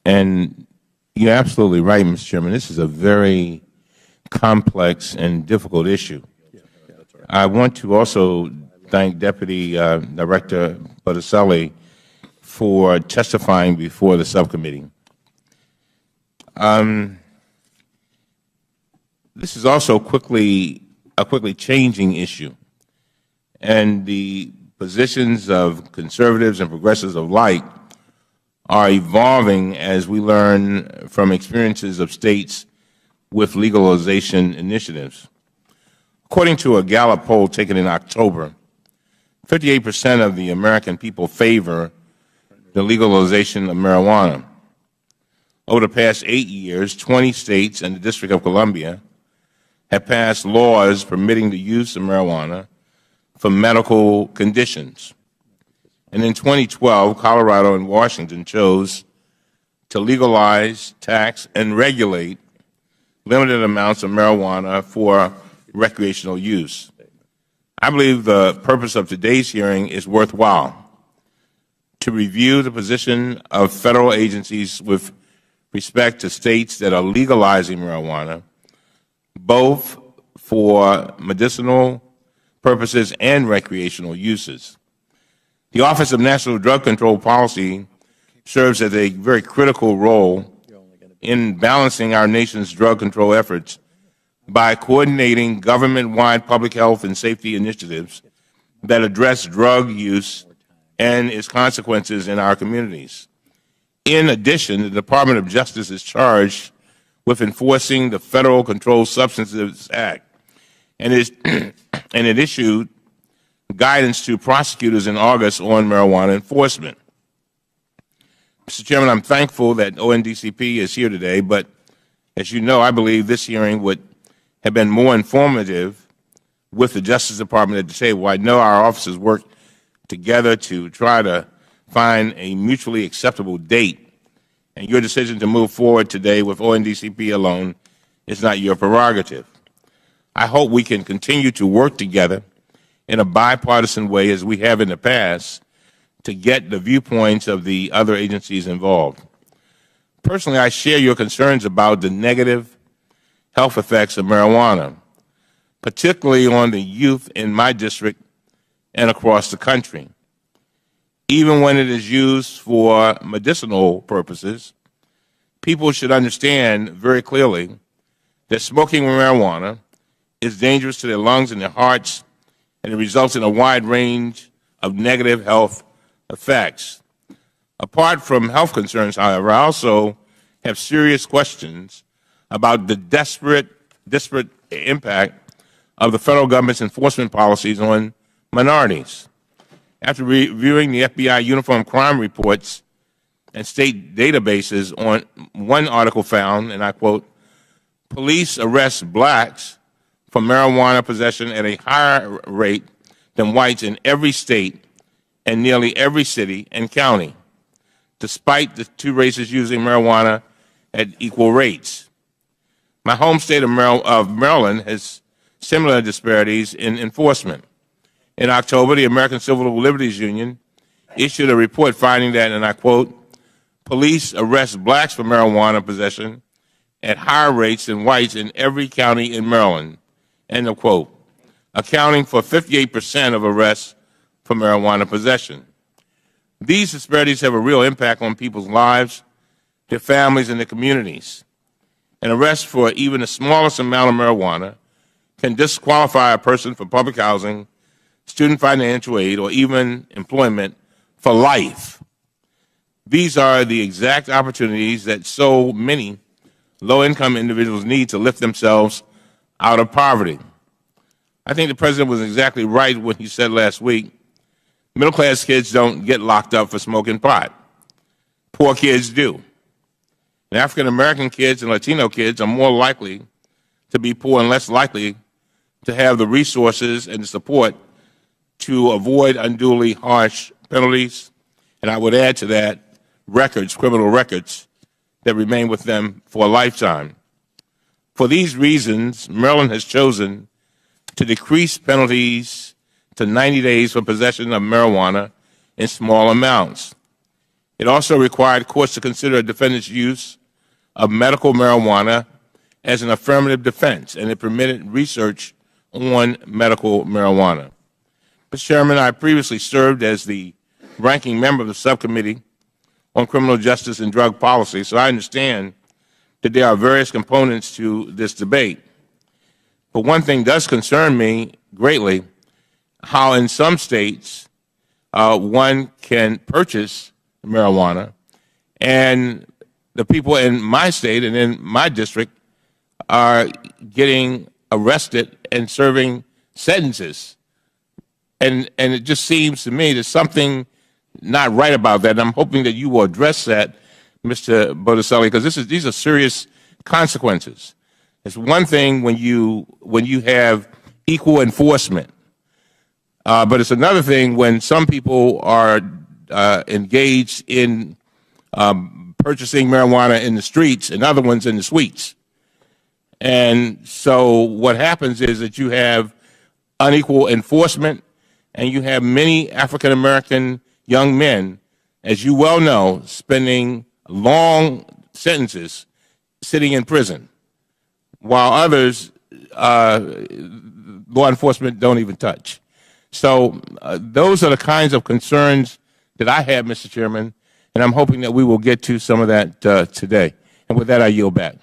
And you're absolutely right, Mr. Chairman. This is a very complex and difficult issue. I want to also thank Deputy Director Botticelli for testifying before the subcommittee. This is also a quickly changing issue, and the positions of conservatives and progressives alike are evolving as we learn from experiences of states with legalization initiatives. According to a Gallup poll taken in October, 58% of the American people favor the legalization of marijuana. Over the past 8 years, 20 states and the District of Columbia have passed laws permitting the use of marijuana for medical conditions. And in 2012, Colorado and Washington chose to legalize, tax, and regulate limited amounts of marijuana for recreational use. I believe the purpose of today's hearing is worthwhile: to review the position of federal agencies with respect to states that are legalizing marijuana, both for medicinal purposes and recreational uses. The Office of National Drug Control Policy serves as a very critical role in balancing our nation's drug control efforts by coordinating government-wide public health and safety initiatives that address drug use and its consequences in our communities. In addition, the Department of Justice is charged with enforcing the Federal Controlled Substances Act, and it issued guidance to prosecutors in August on marijuana enforcement. Mr. Chairman, I'm thankful that ONDCP is here today, but as you know, I believe this hearing would have been more informative with the Justice Department at the table. I know our officers worked together to try to find a mutually acceptable date, and your decision to move forward today with ONDCP alone is not your prerogative. I hope we can continue to work together in a bipartisan way, as we have in the past, to get the viewpoints of the other agencies involved. Personally, I share your concerns about the negative health effects of marijuana, particularly on the youth in my district and across the country. Even when it is used for medicinal purposes, people should understand very clearly that smoking marijuana is dangerous to their lungs and their hearts, and it results in a wide range of negative health effects. Apart from health concerns, however, I also have serious questions about the disparate impact of the federal government's enforcement policies on minorities. After reviewing the FBI uniform crime reports and state databases, on one article found, and I quote, "Police arrest blacks for marijuana possession at a higher rate than whites in every state and nearly every city and county, despite the two races using marijuana at equal rates." My home state of Maryland has similar disparities in enforcement. In October, the American Civil Liberties Union issued a report finding that, and I quote, "Police arrest blacks for marijuana possession at higher rates than whites in every county in Maryland," end of quote, accounting for 58% of arrests for marijuana possession. These disparities have a real impact on people's lives, their families, and their communities. An arrest for even the smallest amount of marijuana can disqualify a person for public housing, student financial aid, or even employment for life. These are the exact opportunities that so many low-income individuals need to lift themselves out of poverty. I think the President was exactly right when he said last week, middle-class kids don't get locked up for smoking pot. Poor kids do. And African-American kids and Latino kids are more likely to be poor and less likely to have the resources and the support to avoid unduly harsh penalties, and I would add to that criminal records that remain with them for a lifetime. For these reasons, Maryland has chosen to decrease penalties to 90 days for possession of marijuana in small amounts. It also required courts to consider a defendant's use of medical marijuana as an affirmative defense, and it permitted research on medical marijuana. Mr. Chairman, I previously served as the ranking member of the Subcommittee on Criminal Justice and Drug Policy, so I understand that there are various components to this debate. But one thing does concern me greatly, how in some states one can purchase marijuana, and the people in my state and in my district are getting arrested and serving sentences. And it just seems to me there's something not right about that. And I'm hoping that you will address that, Mr. Botticelli, because these are serious consequences. It's one thing when you have equal enforcement, but it's another thing when some people are engaged in purchasing marijuana in the streets and other ones in the suites. And so what happens is that you have unequal enforcement, and you have many African-American young men, as you well know, spending long sentences sitting in prison, while others, law enforcement don't even touch. So those are the kinds of concerns that I have, Mr. Chairman, and I'm hoping that we will get to some of that today. And with that, I yield back.